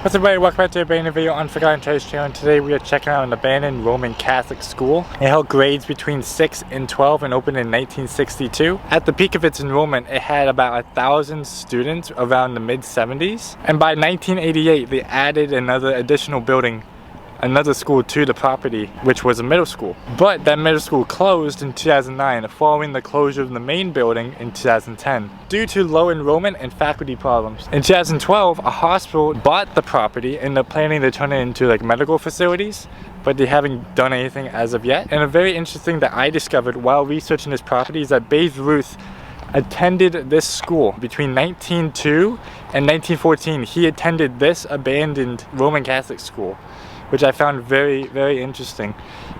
What's up everybody, welcome back to a brand new video on Forgotten Treasures channel, and today we are checking out an abandoned Roman Catholic school. It held grades between 6 and 12 and opened in 1962. At the peak of its enrollment, it had about 1,000 students around the mid-70s. And by 1988, they added another additional building, another school to the property, which was a middle school. But that middle school closed in 2009 following the closure of the main building in 2010 due to low enrollment and faculty problems. In 2012, a hospital bought the property and they're planning to turn it into like medical facilities, but they haven't done anything as of yet. And a very interesting that I discovered while researching this property is that Babe Ruth attended this school between 1902 and 1914. He attended this abandoned Roman Catholic school, which I found very, very interesting.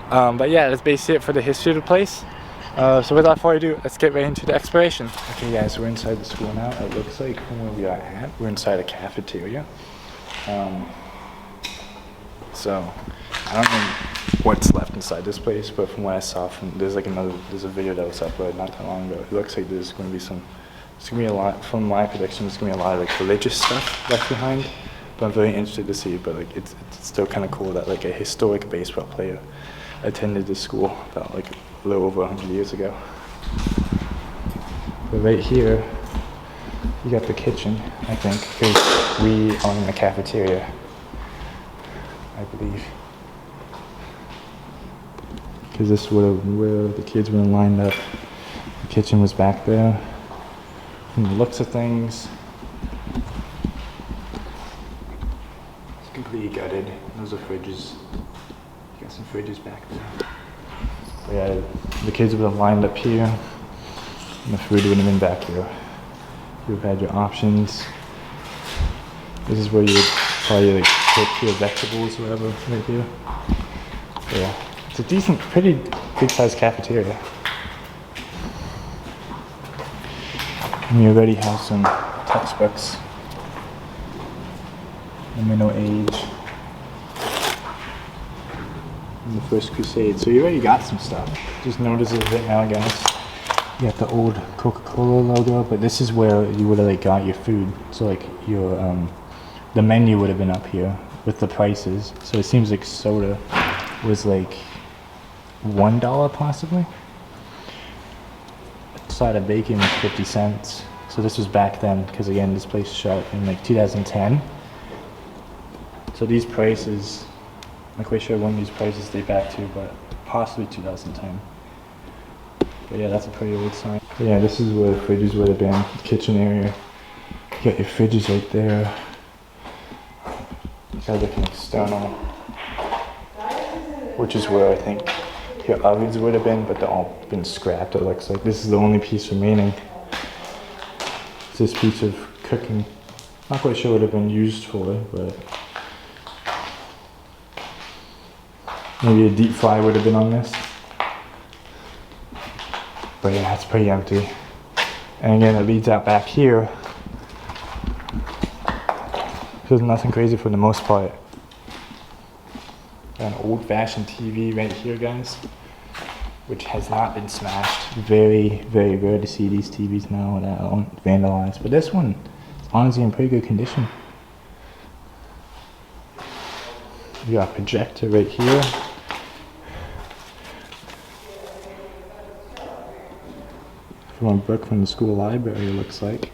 But yeah, that's basically it for the history of the place. So without further ado, let's get right into the exploration. Okay guys, we're inside the school now. It looks like from where we are at, we're inside a cafeteria. So I don't know what's left inside this place, but from what I saw, there's a video that was uploaded not that long ago. It looks like there's going to be it's going to be a lot, from my prediction, there's going to be a lot of like religious stuff left behind. But I'm very interested to see, but like it's still kind of cool that like a historic baseball player attended this school about like a little over 100 years ago. But right here, you got the kitchen, I think, because we are in the cafeteria, I believe. Because this is where the kids were lined up. The kitchen was back there. From the looks of things, completely gutted. Those are fridges. You got some fridges back there. But yeah, the kids would have lined up here, and the food would have been back here. You would have had your options. This is where you would probably like cook your vegetables or whatever right here. But yeah, it's a decent, pretty big sized cafeteria. And you already have some textbooks. The Middle Age, and the First Crusade. So you already got some stuff. Just notice it right now, guys. You got the old Coca-Cola logo, but this is where you would have like got your food. So like your the menu would have been up here with the prices. So it seems like soda was like $1 possibly. A side of bacon was 50 cents. So this was back then, because again, this place shut in like 2010. So these prices, I'm not quite sure when these prices date back to, but possibly 2010. But yeah, that's a pretty old sign. But yeah, this is where the fridges would have been, the kitchen area. You got your fridges right there. You got like an external, which is where I think your ovens would have been, but they're all been scrapped. It looks like this is the only piece remaining. It's this piece of cooking. Not quite sure what it would have been used for, but maybe a deep fry would have been on this. But yeah, it's pretty empty. And again, it leads out back here. There's nothing crazy for the most part. Got an old-fashioned TV right here, guys, which has not been smashed. Very, very rare to see these TVs now that aren't vandalized. But this one is honestly in pretty good condition. You got a projector right here. From a book from the school library, it looks like.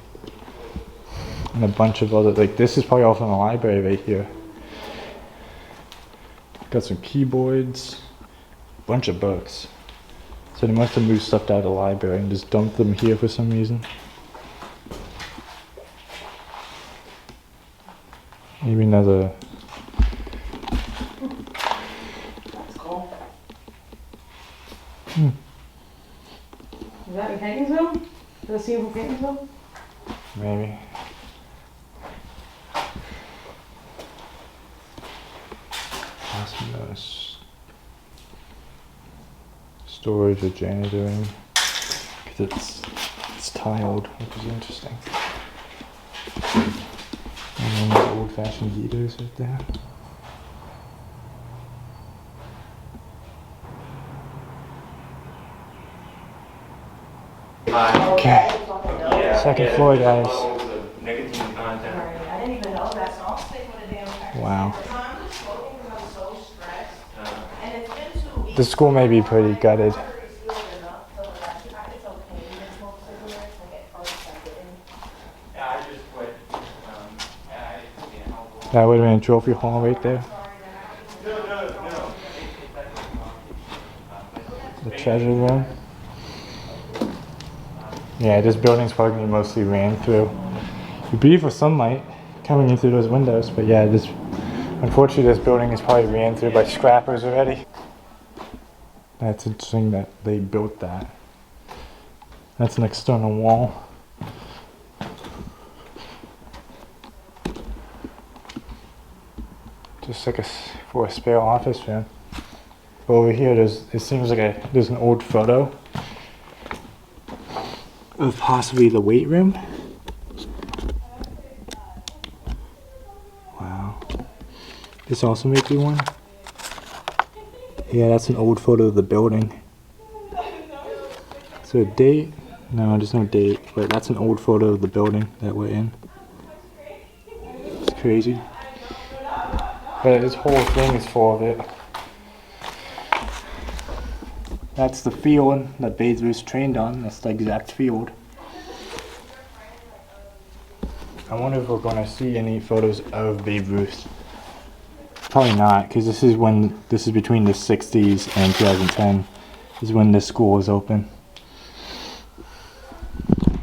And a bunch of other, like this is probably all from the library right here. Got some keyboards, a bunch of books. So they must have moved stuff out of the library and just dumped them here for some reason. Maybe another. That's cool. Hmm. Is that in Catonsville? Does it seem from Catonsville? Maybe. Awesome. Storage or janitoring, because it's tiled, which is interesting. And then there's old-fashioned heaters right there. Okay, second floor, guys. Nicotine content. I didn't even know that, so I'll stick with a damn Wow. The school may be pretty gutted. That would have been a trophy hall right there. The treasure room. Yeah, this building's probably mostly ran through. It'd be beautiful sunlight coming in through those windows, but yeah, unfortunately this building is probably ran through by scrappers already. That's interesting that they built that. That's an external wall. Just like for a spare office room. But over here, it seems like there's an old photo of possibly the weight room. Wow. This also may be one. Yeah, that's an old photo of the building. Is there a date? No, there's no date, but that's an old photo of the building that we're in. It's crazy. But this whole thing is full of it. That's the field that Babe Ruth trained on. That's the exact field. I wonder if we're going to see any photos of Babe Ruth. Probably not, because this is between the 60s and 2010 is when this school was open.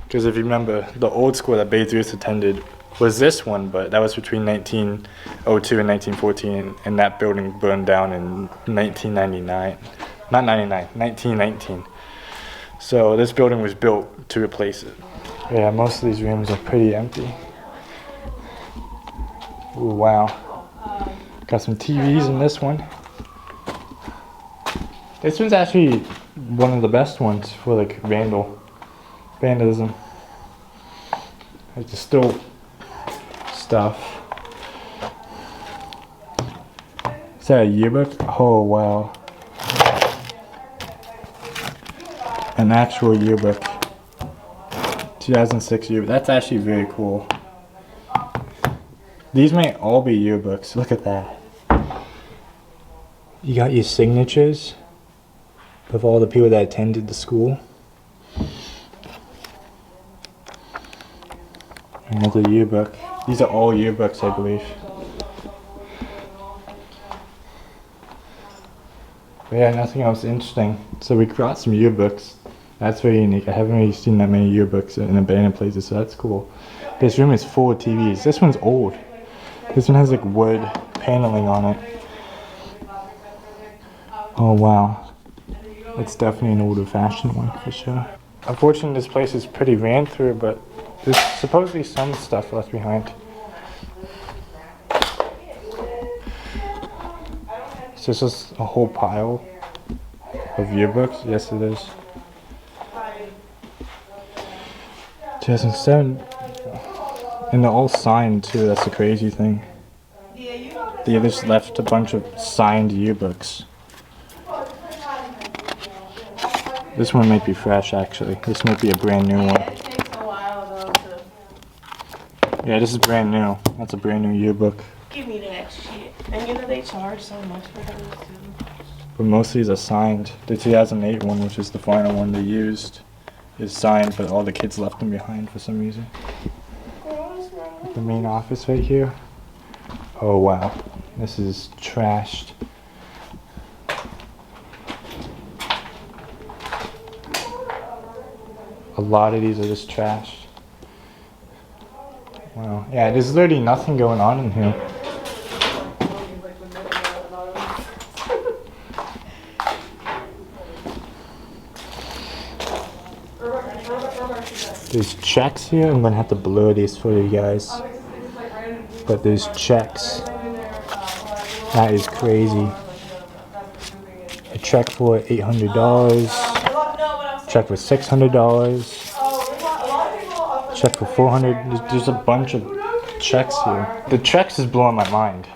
Because if you remember, the old school that Babe Ruth attended was this one, but that was between 1902 and 1914, and that building burned down in 1999. Not 99, 1919. So this building was built to replace it. Yeah, most of these rooms are pretty empty. Ooh, wow. Got some TVs in this one. This one's actually one of the best ones for like vandalism. Like there's still stuff. Is that a yearbook? Oh wow. An actual yearbook. 2006 yearbook. That's actually very cool. These may all be yearbooks. Look at that. You got your signatures of all the people that attended the school. Another yearbook. These are all yearbooks, I believe. But yeah, nothing else interesting. So we got some yearbooks. That's very unique. I haven't really seen that many yearbooks in abandoned places, so that's cool. This room is full of TVs. This one's old. This one has like wood paneling on it. Oh wow. It's definitely an older fashioned one for sure. Unfortunately this place is pretty ran through, but there's supposedly some stuff left behind. So it's just a whole pile of yearbooks? Yes it is. 2007. And they're all signed too, that's the crazy thing. They just left a bunch of signed yearbooks. This one might be fresh actually. This might be a brand new one. It takes a while though to... Yeah, this is brand new. That's a brand new yearbook. Give me that shit. And you know they charge so much for those too. But most of these are signed. The 2008 one, which is the final one they used, is signed, but all the kids left them behind for some reason. The main office right here. Oh wow, this is trashed. A lot of these are just trashed. Wow, yeah, there's literally nothing going on in here. There's checks here. I'm gonna have to blur these for you guys. But there's checks. That is crazy. A check for $800. Check for $600. Check for $400. There's a bunch of checks here. The checks is blowing my mind.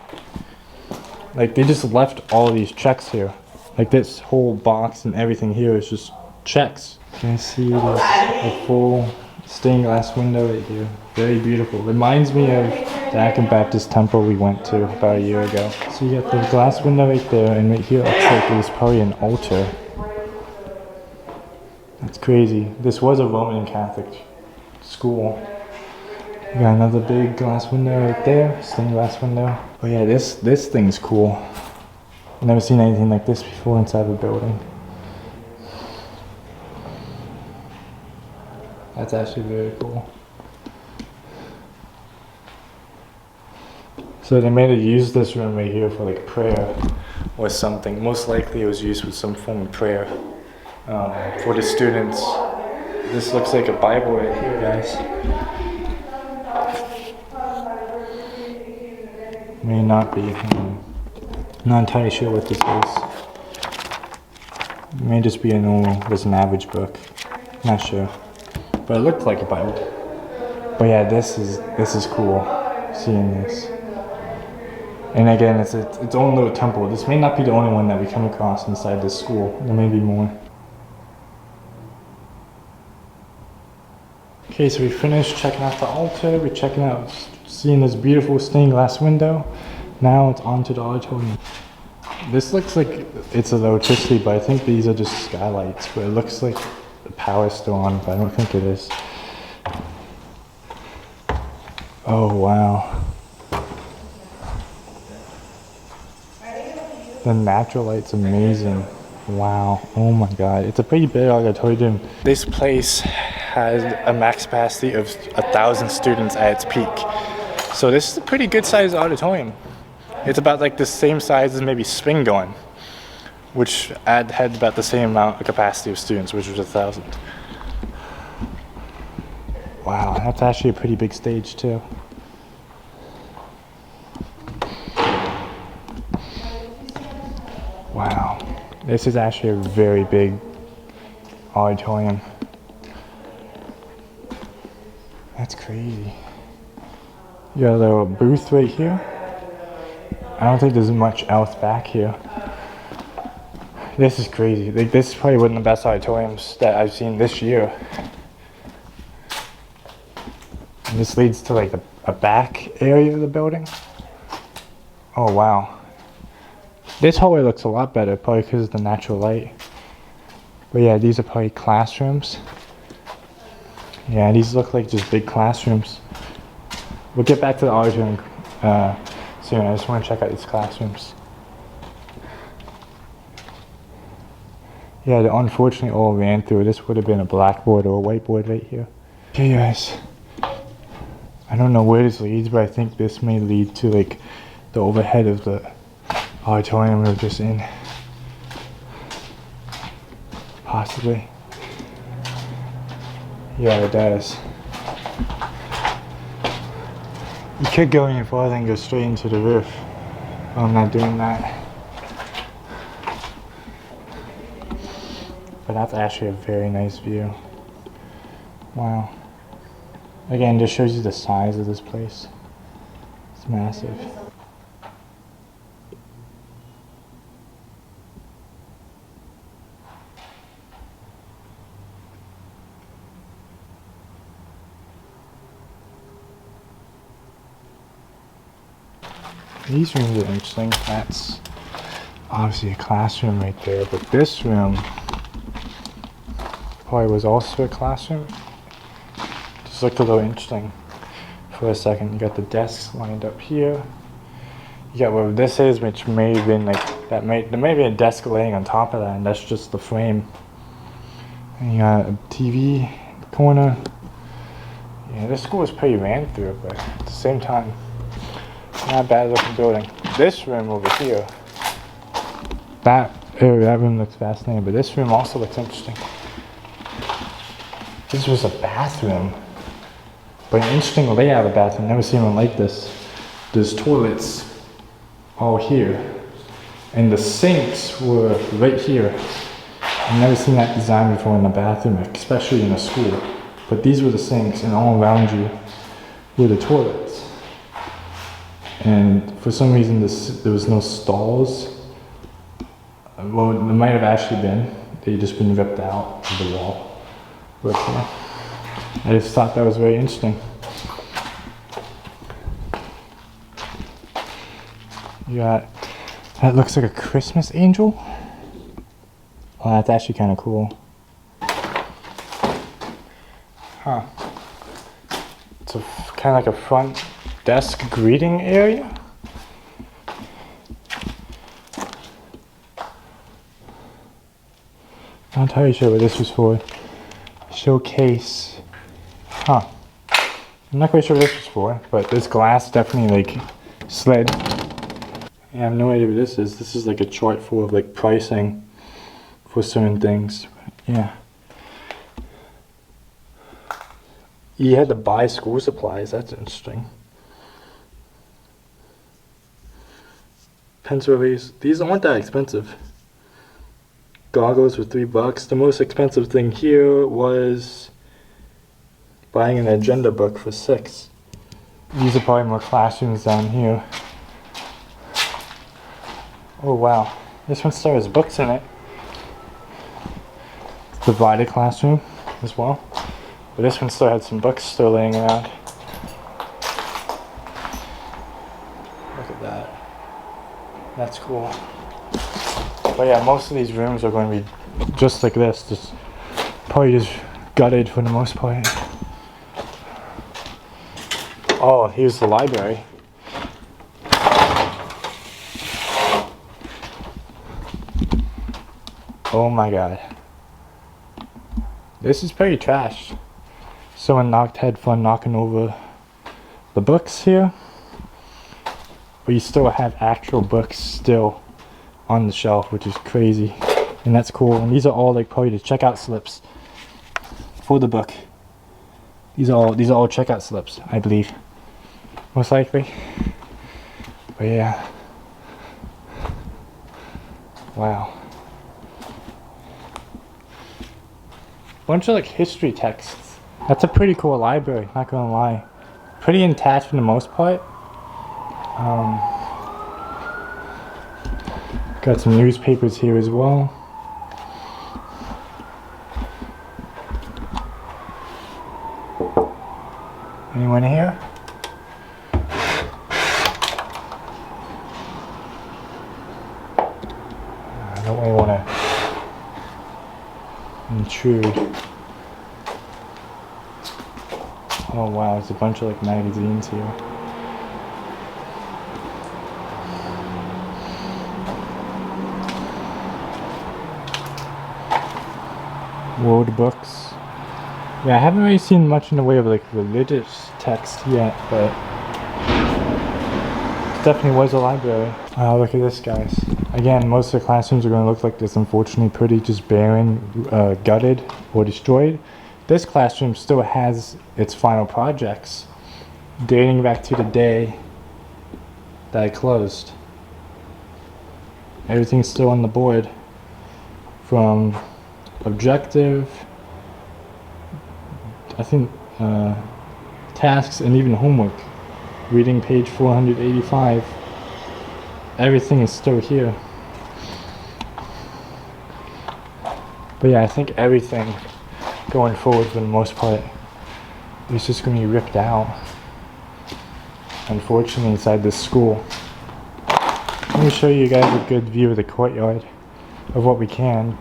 Like they just left all these checks here. Like this whole box and everything here is just checks. Can you see this? A full stained glass window right here. Very beautiful. Reminds me of the Acton Baptist Temple we went to about a year ago. So you got the glass window right there, and right here looks like it was probably an altar. That's crazy. This was a Roman Catholic school. You got another big glass window right there, stained glass window. Oh yeah, this thing's cool. I've never seen anything like this before inside of a building. That's actually very cool. So they may have used this room right here for like prayer or something. Most likely it was used for some form of prayer for the students. This looks like a Bible right here, guys. May not be. Not entirely sure what this is. It may just be a normal, just an average book. Not sure. But it looked like a Bible. But yeah, this is cool, seeing this. And again, it's its own little temple. This may not be the only one that we come across inside this school. There may be more. Okay, so we finished checking out the altar. We're checking out, seeing this beautiful stained glass window. Now it's on to the auditorium. This looks like it's electricity, but I think these are just skylights. But it looks like the power's still on, but I don't think it is. Oh wow. The natural light's amazing. Wow. Oh my god. It's a pretty big auditorium. This place has a max capacity of 1,000 students at its peak. So this is a pretty good sized auditorium. It's about like the same size as maybe Spring Going, which had about the same amount of capacity of students, which was 1,000. Wow, that's actually a pretty big stage too. Wow, this is actually a very big auditorium. That's crazy. You got a little booth right here. I don't think there's much else back here. This is crazy. Like, this is probably one of the best auditoriums that I've seen this year. And this leads to like a back area of the building. Oh wow. This hallway looks a lot better, probably because of the natural light. But yeah, these are probably classrooms. Yeah, these look like just big classrooms. We'll get back to the auditorium soon. I just want to check out these classrooms. Yeah, they unfortunately all ran through. This would have been a blackboard or a whiteboard right here. Okay guys, I don't know where this leads, but I think this may lead to like the overhead of the auditorium we were just in. Possibly. Yeah, it does. You could go any farther and go straight into the roof. But I'm not doing that. But that's actually a very nice view. Wow. Again, just shows you the size of this place. It's massive. These rooms are interesting. That's obviously a classroom right there, but this room probably was also a classroom. Just looked a little interesting for a second. You got the desks lined up here. You got what this is, which may have been like there may be a desk laying on top of that, and that's just the frame. And you got a TV in the corner. Yeah, this school is pretty ran through, but at the same time, not a bad looking building. This room over here, that room looks fascinating, but this room also looks interesting. This was a bathroom, but an interesting layout of a bathroom. Never seen one like this. There's toilets all here, and the sinks were right here. I've never seen that design before in a bathroom, especially in a school. But these were the sinks, and all around you were the toilets. And for some reason there was no stalls. Well, there might have actually been. They'd just been ripped out of the wall. But I just thought that was very interesting. You got, that looks like a Christmas angel. Oh, that's actually kind of cool. Huh. It's kind of like a front desk greeting area. I'm not entirely sure what this was for. Showcase. Huh. I'm not quite sure what this was for, but this glass definitely like slid. I have no idea what this is. This is like a chart full of like pricing for certain things. Yeah. You had to buy school supplies. That's interesting. Pencil erase. These aren't that expensive. Goggles for $3. The most expensive thing here was buying an agenda book for $6. These are probably more classrooms down here. Oh wow, this one still has books in it. Divided classroom as well. But this one still had some books still laying around. Look at that. That's cool. But yeah, most of these rooms are going to be just like this. Just probably just gutted for the most part. Oh, here's the library. Oh my god. This is pretty trash. Someone had fun knocking over the books here. But you still have actual books still on the shelf, which is crazy. And that's cool. And these are all like probably the checkout slips for the book. These are all checkout slips, I believe. Most likely. But yeah. Wow. Bunch of like history texts. That's a pretty cool library, not gonna lie. Pretty intact for the most part. Got some newspapers here as well. Anyone here? I don't really want to intrude. Oh wow, there's a bunch of like magazines here. World books. Yeah, I haven't really seen much in the way of like religious text yet, but it definitely was a library. Look at this, guys. Again, most of the classrooms are going to look like this, unfortunately, pretty just barren, gutted, or destroyed. This classroom still has its final projects, dating back to the day that it closed. Everything's still on the board, from objective, I think, tasks, and even homework. Reading page 485. Everything is still here. But yeah, I think everything going forward for the most part is just going to be ripped out, unfortunately, inside this school. Let me show you guys a good view of the courtyard of what we can.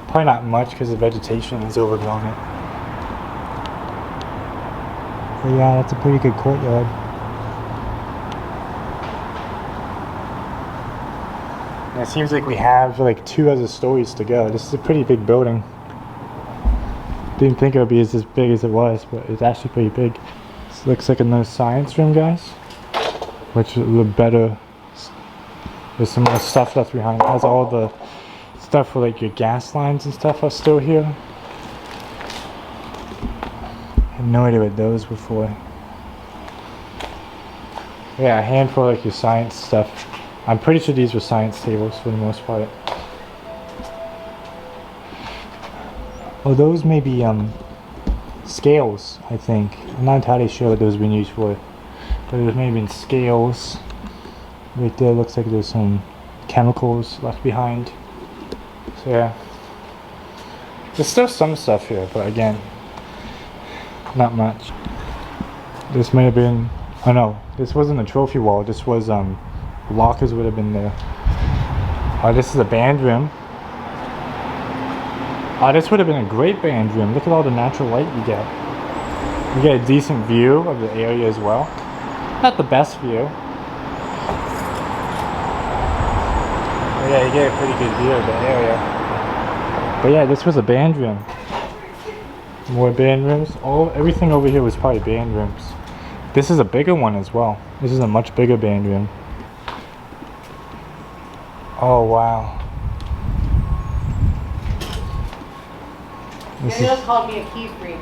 Probably not much because the vegetation has overgrown it. But yeah, that's a pretty good courtyard. And it seems like we have like 2 other stories to go. This is a pretty big building. Didn't think it would be as big as it was, but it's actually pretty big. This looks like another science room, guys, which is a little better. There's some more stuff left behind. It has all the stuff for like your gas lines and stuff are still here. I have no idea what those were for. Yeah, a handful of like your science stuff. I'm pretty sure these were science tables for the most part. Oh, those may be scales, I think. I'm not entirely sure what those have been used for. But those may have been scales. Right there, looks like there's some chemicals left behind. So yeah. There's still some stuff here, but again, not much. This may have been, oh no, This wasn't a trophy wall. This was lockers would have been there. Oh, this is a band room. Oh, this would have been a great band room. Look at all the natural light you get. You get a decent view of the area as well. Not the best view. But yeah, you get a pretty good view of the area. But yeah, this was a band room. More band rooms. Everything over here was probably band rooms. This is a bigger one as well. This is a much bigger band room. Oh wow. They just called me a key freak.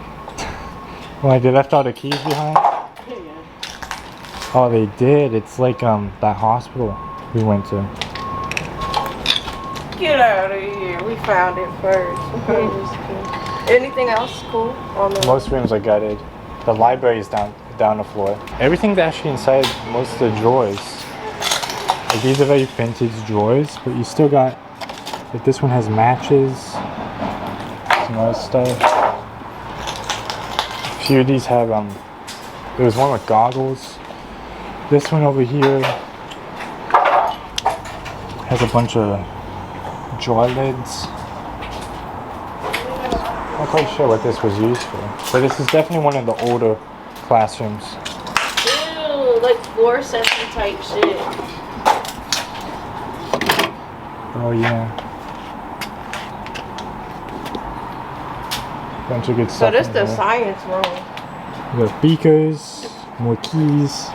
Why, they left all the keys behind? Yeah. Oh, they did. It's like that hospital we went to. Get out of here. We found it first. Anything else cool on the Most rooms are gutted. The library is down the floor. Everything's actually inside most of the drawers. Like, these are very vintage drawers, but you still got, like, this one has matches, some other stuff. A few of these have there was one with goggles. This one over here has a bunch of drawer lids. I'm not quite sure what this was used for, but this is definitely one of the older classrooms. Ew, like floor session type shit. Oh yeah. Bunch of good So stuff. this in the here. science room. We have beakers, more keys,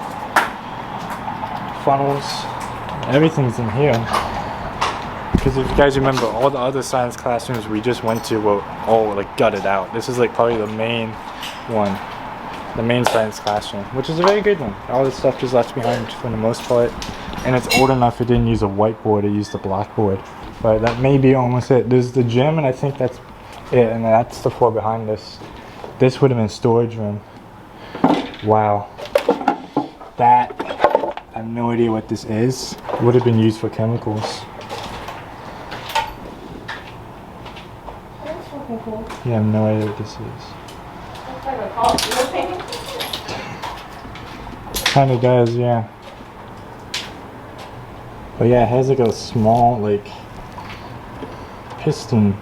funnels. Everything's in here. Because if you guys remember, all the other science classrooms we just went to were all like gutted out. This is like probably the main one. The main science classroom, which is a very good one. All this stuff just left behind for the most part. And it's old enough it didn't use a whiteboard, it used a blackboard. But that may be almost it. There's the gym, and I think that's it, and that's the floor behind this. This would have been storage room. Wow. That, I have no idea what this is. Would have been used for chemicals. That's fucking cool. Yeah, I have no idea what this is. That's like a coffee painting. Kinda does, yeah. But yeah, it has like a small, like, piston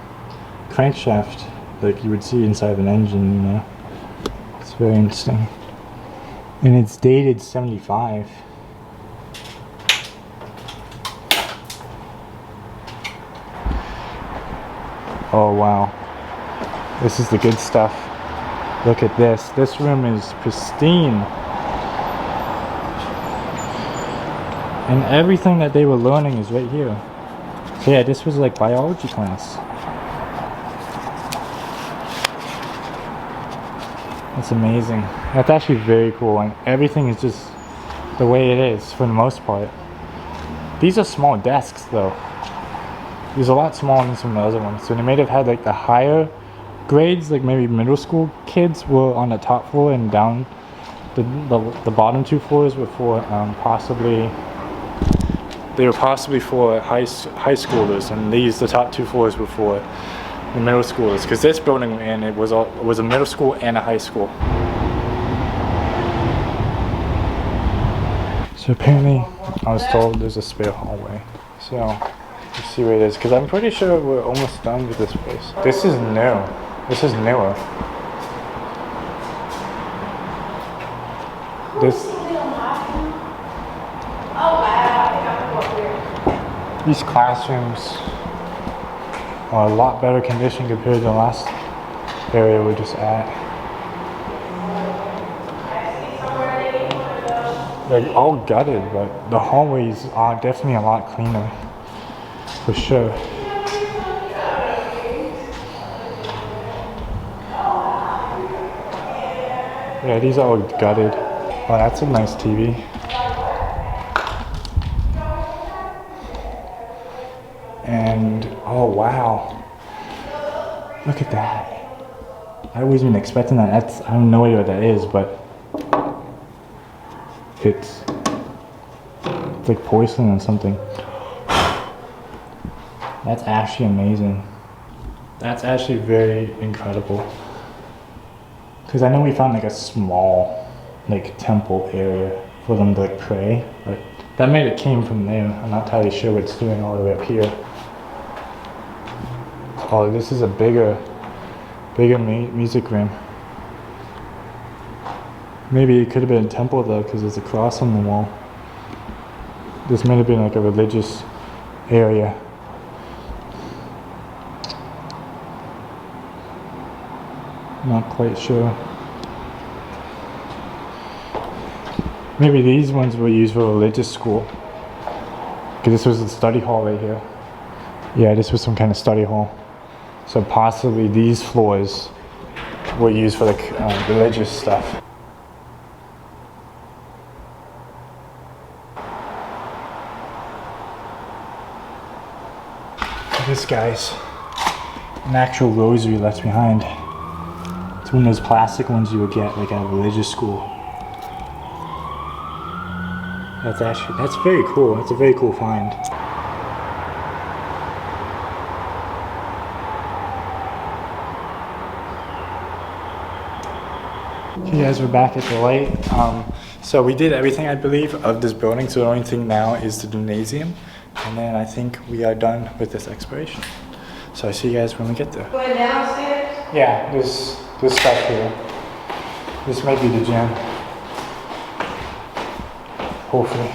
crankshaft like you would see inside of an engine, you know. It's very interesting. And it's dated 75. Oh wow. This is the good stuff. Look at this. This room is pristine. And everything that they were learning is right here. So yeah, this was like biology class. That's amazing. That's actually very cool, and everything is just the way it is for the most part. These are small desks though. These are a lot smaller than some of the other ones. So they may have had like the higher grades, like maybe middle school kids were on the top floor, and down the bottom two floors were for possibly for high schoolers, and the top two floors were for the middle schoolers. Because this building we're in, it was a middle school and a high school. So apparently, I was told there's a spare hallway. So let's see where it is, because I'm pretty sure we're almost done with this place. This is new. This is newer. These classrooms are a lot better condition compared to the last area we're just at. They're all gutted, but the hallways are definitely a lot cleaner, for sure. Yeah, these are all gutted. Oh, that's a nice TV. And oh wow, look at that. I wasn't expecting that. I have no idea what that is, but it's like porcelain or something. That's actually amazing. That's actually very incredible. Because I know we found like a small like temple area for them to like pray, but that might have came from there. I'm not entirely sure what it's doing all the way up here. Oh, this is a bigger music room. Maybe it could have been a temple though, because there's a cross on the wall. This might have been like a religious area. Not quite sure. Maybe these ones were used for religious school. Because this was the study hall right here. Yeah, this was some kind of study hall. So possibly these floors were used for like religious stuff. This guy's an actual rosary left behind. It's one of those plastic ones you would get like at a religious school. That's very cool. That's a very cool find. Okay guys, we're back at the light. So we did everything, I believe, of this building. So the only thing now is the gymnasium. And then I think we are done with this exploration. So I see you guys when we get there. Going downstairs? Yeah, there's stuff here. This might be the gym. Hopefully.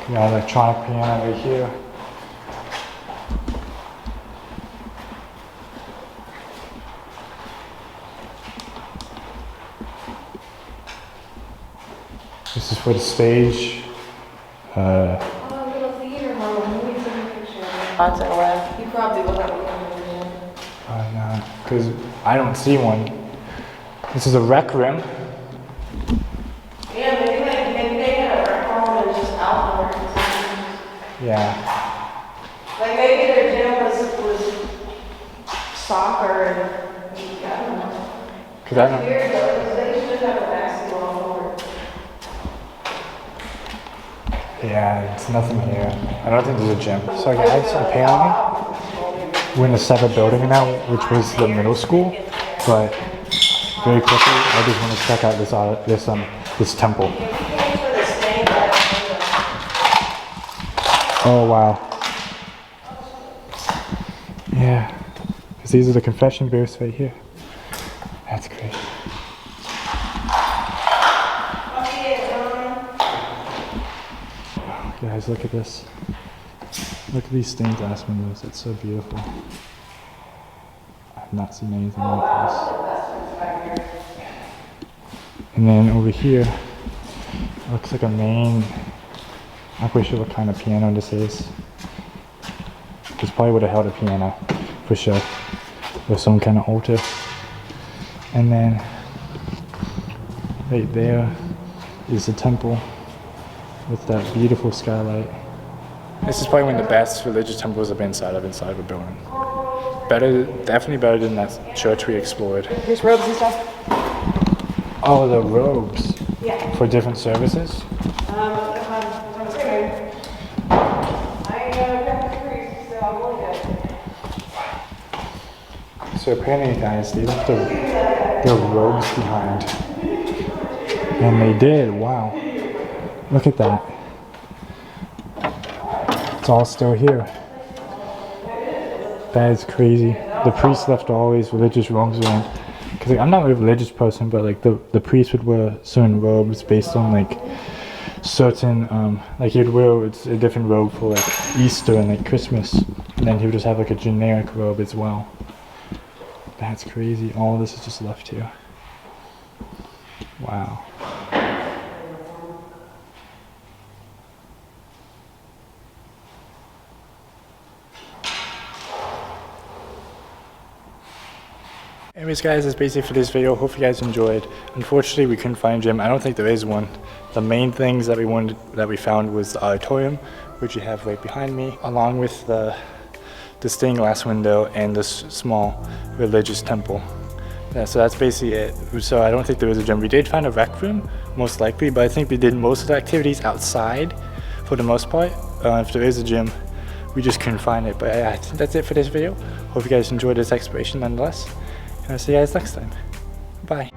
We got an electronic piano right here. This is for the stage. Little theater hall. Let me take a picture of it. On to the left. You probably will have one. Probably not, because I don't see one. This is a rec room. Yeah, maybe they had a rec room and just outdoor. Yeah. Like maybe their gym was soccer and I don't know. Because I don't. Weird though, because they should have a basketball court. Yeah, it's nothing here. I don't think there's a gym. So guys, apparently we're in a separate building now, which was the middle school. But very quickly, I just want to check out this temple. Oh wow. Yeah, because these are the confession booths right here. That's great. Guys, look at this. Look at these stained glass windows. It's so beautiful. I've not seen anything like this. And then over here, looks like a main. I'm not quite sure what kind of piano this is. This probably would have held a piano, for sure, with some kind of altar. And then right there is the temple with that beautiful skylight. This is probably one of the best religious temples I've been inside of a building. Definitely better than that church we explored. There's robes and stuff? Oh, the robes? Yeah. For different services? So apparently guys, they left their robes behind. And they did, wow. Look at that. It's all still here. That is crazy. The priests left all these religious robes around. Because like, I'm not a religious person, but like the priest would wear certain robes based on like certain, like he'd wear a different robe for like Easter and like Christmas. And then he would just have like a generic robe as well. That's crazy. All this is just left here. Wow. Anyways guys, that's basically for this video. Hope you guys enjoyed. Unfortunately, we couldn't find a gym. I don't think there is one. The main things that we found was the auditorium, which you have right behind me, along with the stained glass window and this small religious temple. Yeah, so that's basically it. So I don't think there was a gym. We did find a rec room, most likely, but I think we did most of the activities outside for the most part. If there is a gym, we just couldn't find it. But yeah, I think that's it for this video. Hope you guys enjoyed this exploration nonetheless. And I'll see you guys next time. Bye.